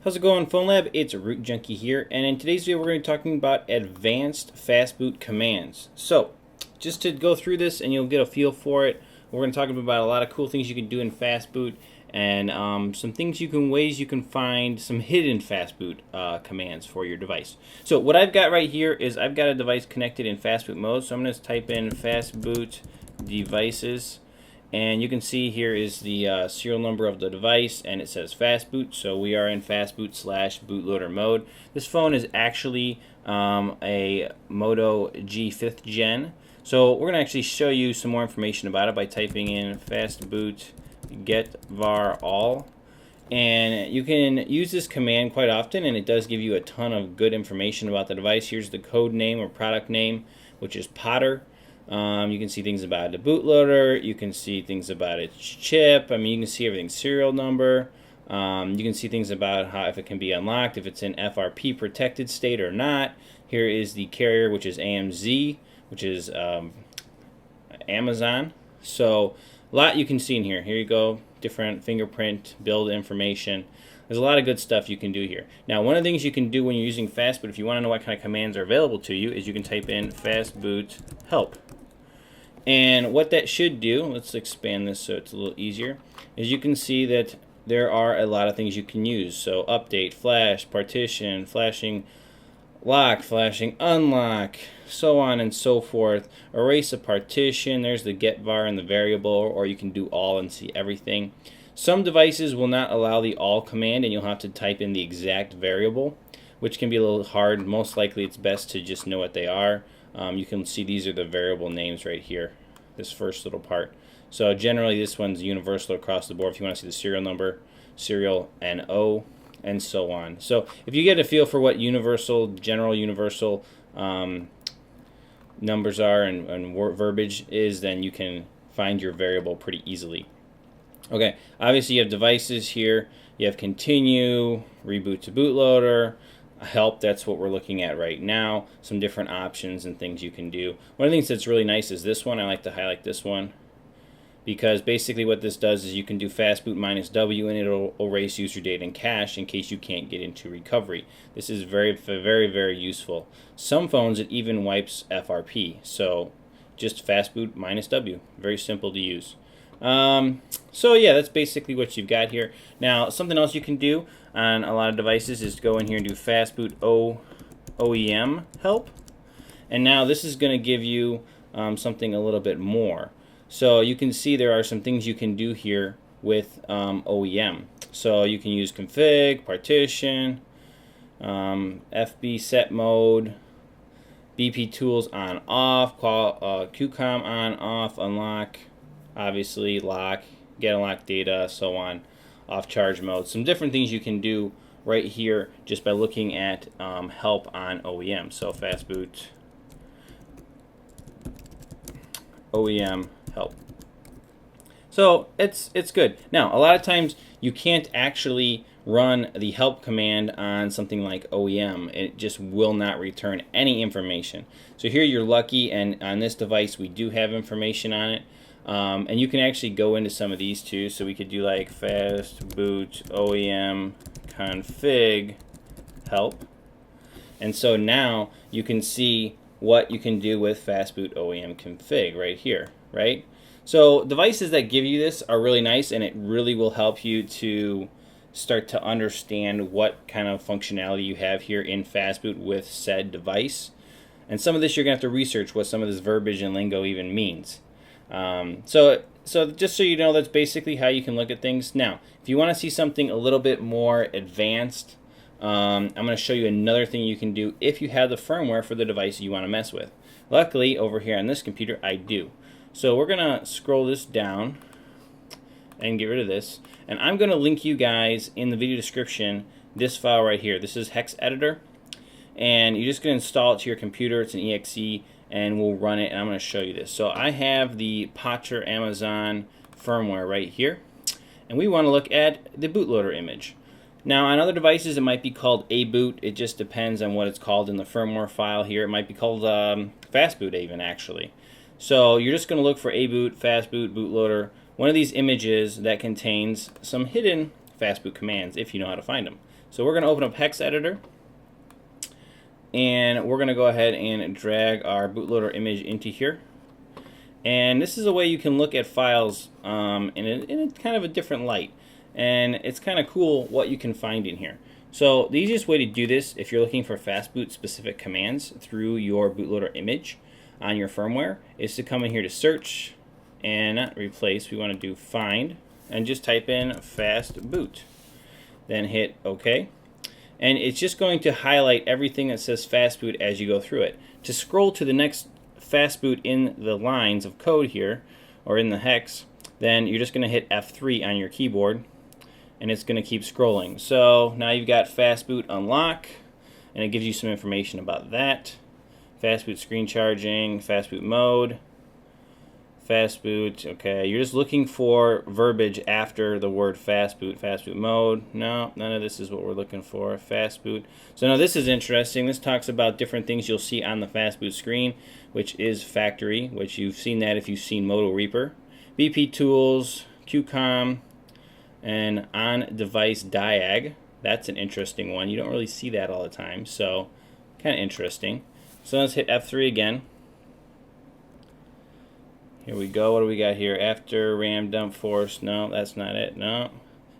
How's it going, Phone Lab? It's Root Junkie here, and in today's video we're going to be talking about advanced Fastboot commands. So, just to go through this and you'll get a feel for it, we're going to talk about a lot of cool things you can do in Fastboot and some ways you can find some hidden Fastboot commands for your device. So what I've got right here is I've got a device connected in Fastboot mode, so I'm going to type in Fastboot devices. And you can see here is the serial number of the device, and it says Fastboot, so we are in Fastboot / bootloader mode. This phone is actually a Moto G 5th gen, so we're going to actually show you some more information about it by typing in Fastboot get var all. And you can use this command quite often, and it does give you a ton of good information about the device. Here's the code name or product name, which is Potter. You can see things about the bootloader, you can see things about its chip, you can see everything's serial number, you can see things about how if it can be unlocked, if it's in FRP protected state or not. Here is the carrier, which is AMZ, which is Amazon. So a lot you can see in here. Here you go, different fingerprint, build information. There's a lot of good stuff you can do here. Now, one of the things you can do when you're using Fastboot, if you want to know what kind of commands are available to you, is you can type in Fastboot help. And what that should do, let's expand this so it's a little easier, is you can see that there are a lot of things you can use. So update, flash, partition, flashing lock, flashing unlock, so on and so forth. Erase a partition, there's the get var and the variable, or you can do all and see everything. Some devices will not allow the all command, and you'll have to type in the exact variable, which can be a little hard. Most likely it's best to just know what they are. You can see these are the variable names right here, this first little part. So generally this one's universal across the board if you want to see the serial number, serial and O, and so on. So if you get a feel for what general universal numbers are and verbiage is, then you can find your variable pretty easily. Okay, obviously you have devices here, you have continue, reboot to bootloader, help, that's what we're looking at right now, some different options and things you can do. One of the things that's really nice is this one. I like to highlight this one because basically what this does is you can do Fastboot -W and it'll erase user data and cache in case you can't get into recovery. This is very, very useful. Some phones it even wipes FRP, so just Fastboot -W, very simple to use. So yeah, that's basically what you've got here. Now, something else you can do on a lot of devices is go in here and do Fastboot OEM help. And now this is going to give you something a little bit more. So you can see there are some things you can do here with OEM. So you can use config, partition, FB set mode, BP tools on off, QCOM on off, unlock, obviously lock, get unlock data, so on, off charge mode. Some different things you can do right here just by looking at help on OEM. So Fastboot OEM help. So it's good. Now a lot of times you can't actually run the help command on something like OEM. It just will not return any information. So here you're lucky, and on this device we do have information on it. And you can actually go into some of these too. So we could do like Fastboot OEM config help. And so now you can see what you can do with Fastboot OEM config right here, right? So devices that give you this are really nice, and it really will help you to start to understand what kind of functionality you have here in Fastboot with said device. And some of this you're going to have to research what some of this verbiage and lingo even means. So just so you know, that's basically how you can look at things. Now, if you want to see something a little bit more advanced, I'm going to show you another thing you can do if you have the firmware for the device you want to mess with. Luckily, over here on this computer, I do. So we're going to scroll this down and get rid of this. And I'm going to link you guys in the video description this file right here. This is Hex Editor. And you're just going to install it to your computer. It's an exe. And we'll run it, and I'm going to show you this. So I have the Potter Amazon firmware right here, and we want to look at the bootloader image. Now on other devices it might be called aboot. It just depends on what it's called in the firmware file here. It might be called Fastboot even, actually. So you're just going to look for aboot, Fastboot, bootloader, one of these images that contains some hidden Fastboot commands if you know how to find them. So we're going to open up Hex Editor, and we're going to go ahead and drag our bootloader image into here. And this is a way you can look at files in a kind of a different light. And it's kind of cool what you can find in here. So the easiest way to do this, if you're looking for Fastboot specific commands through your bootloader image on your firmware, is to come in here to search, and not replace, we want to do find, and just type in Fastboot. Then hit OK. And it's just going to highlight everything that says Fastboot as you go through it. To scroll to the next Fastboot in the lines of code here, or in the hex, then you're just going to hit F3 on your keyboard, and it's going to keep scrolling. So now you've got Fastboot unlock, and it gives you some information about that. Fastboot screen charging, Fastboot mode, Fastboot, okay, you're just looking for verbiage after the word Fastboot. Fastboot mode, no, none of this is what we're looking for. Fastboot. So now this is interesting. This talks about different things you'll see on the Fastboot screen, which is factory, which you've seen that if you've seen Moto Reaper. BP tools, QCOM, and on-device diag. That's an interesting one. You don't really see that all the time, so kind of interesting. So let's hit F3 again. Here we go. What do we got here? After RAM dump force. No, that's not it. No.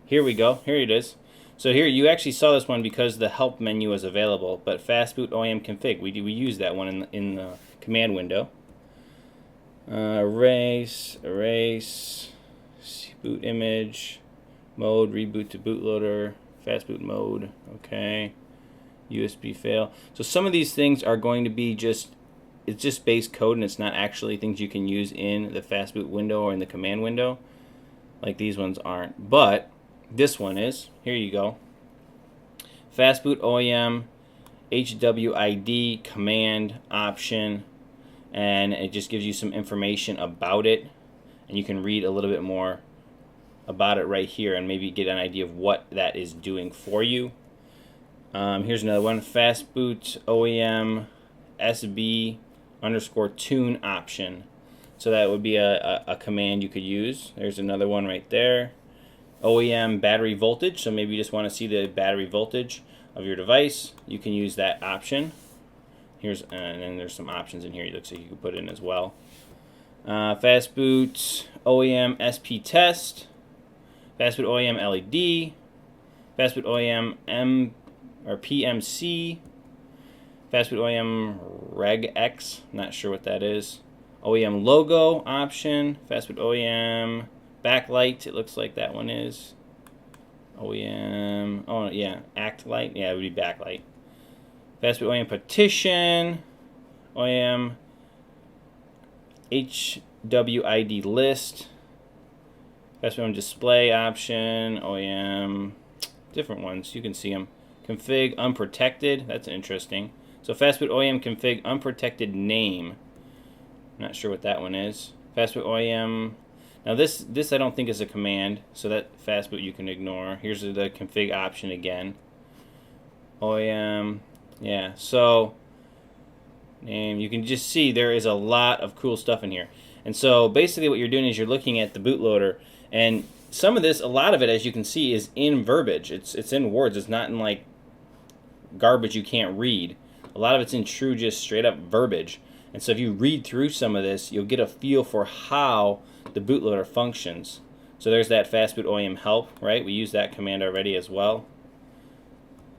Here we go. Here it is. So here you actually saw this one because the help menu was available. But Fastboot OEM config. We use that one in the command window. Erase. Boot image. Mode. Reboot to bootloader. Fastboot mode. Okay. USB fail. So some of these things are going to be it's just base code, and it's not actually things you can use in the Fastboot window or in the command window. Like these ones aren't. But this one is. Here you go. Fastboot OEM HWID command option, and it just gives you some information about it, and you can read a little bit more about it right here and maybe get an idea of what that is doing for you. Here's another one. Fastboot OEM SB _ tune option. So that would be a command you could use. There's another one right there. OEM battery voltage. So maybe you just want to see the battery voltage of your device. You can use that option. And then there's some options in here. It looks like you can put in as well. Fastboot OEM SP test. Fastboot OEM LED. Fastboot OEM PMC. Fastboot OEM regX, not sure what that is. OEM logo option. Fastboot OEM backlight, it looks like that one is. OEM, oh yeah, act light, yeah, it would be backlight. Fastboot OEM partition. OEM HWID list. Fastboot OEM display option. OEM, different ones, you can see them. Config unprotected, that's interesting. So Fastboot OEM config unprotected name. I'm not sure what that one is. Fastboot OEM. Now this I don't think is a command, so that Fastboot you can ignore. Here's the config option again. OEM. Yeah. So name. You can just see there is a lot of cool stuff in here. And so basically what you're doing is you're looking at the bootloader, and some of this, a lot of it, as you can see, is in verbiage. It's in words. It's not in like garbage you can't read. A lot of it's in true, just straight up verbiage. And so if you read through some of this, you'll get a feel for how the bootloader functions. So there's that Fastboot OEM help, right? We used that command already as well.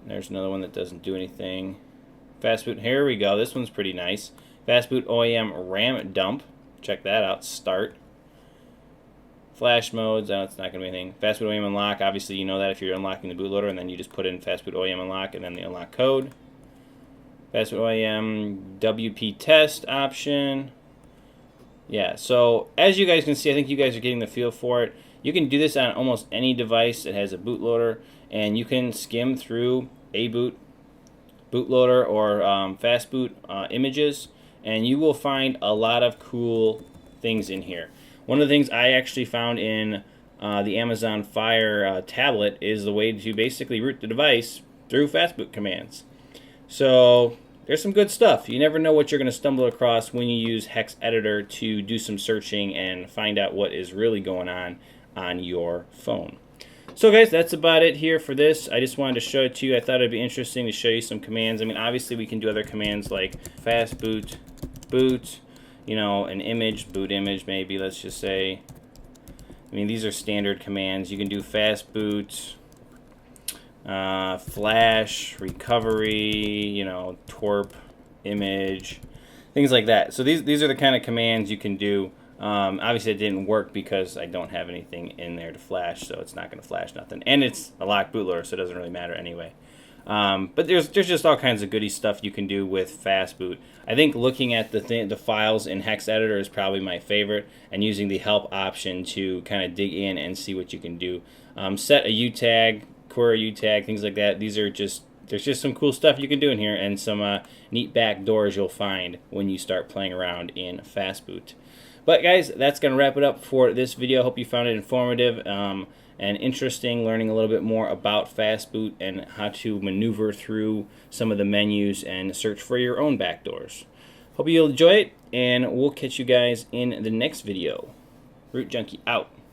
There's another one that doesn't do anything. Fastboot, here we go. This one's pretty nice. Fastboot OEM RAM dump. Check that out. Start. Flash modes, it's not going to be anything. Fastboot OEM unlock, obviously you know that if you're unlocking the bootloader, and then you just put in Fastboot OEM unlock and then the unlock code. Fastboot OEM WP test option. Yeah, so as you guys can see, I think you guys are getting the feel for it. You can do this on almost any device that has a bootloader, and you can skim through a bootloader or Fastboot images, and you will find a lot of cool things in here. One of the things I actually found in the Amazon Fire tablet is the way to basically root the device through Fastboot commands. So there's some good stuff. You never know what you're going to stumble across when you use Hex Editor to do some searching and find out what is really going on your phone. So guys, that's about it here for this. I just wanted to show it to you. I thought it'd be interesting to show you some commands. I mean, obviously we can do other commands like fastboot, boot, you know, an image, boot image maybe, let's just say. I mean, these are standard commands. You can do fastboot, flash, recovery, you know, twerp, image, things like that. So these are the kind of commands you can do. Obviously it didn't work because I don't have anything in there to flash, so it's not going to flash nothing. And it's a locked bootloader, so it doesn't really matter anyway. But there's just all kinds of goody stuff you can do with Fastboot. I think looking at the files in Hex Editor is probably my favorite, and using the help option to kind of dig in and see what you can do. Set a U tag, query U tag, things like that. There's just some cool stuff you can do in here, and some neat backdoors you'll find when you start playing around in Fastboot. But guys, that's going to wrap it up for this video. Hope you found it informative and interesting, learning a little bit more about Fastboot and how to maneuver through some of the menus and search for your own backdoors. Hope you'll enjoy it, and we'll catch you guys in the next video. Root Junkie out.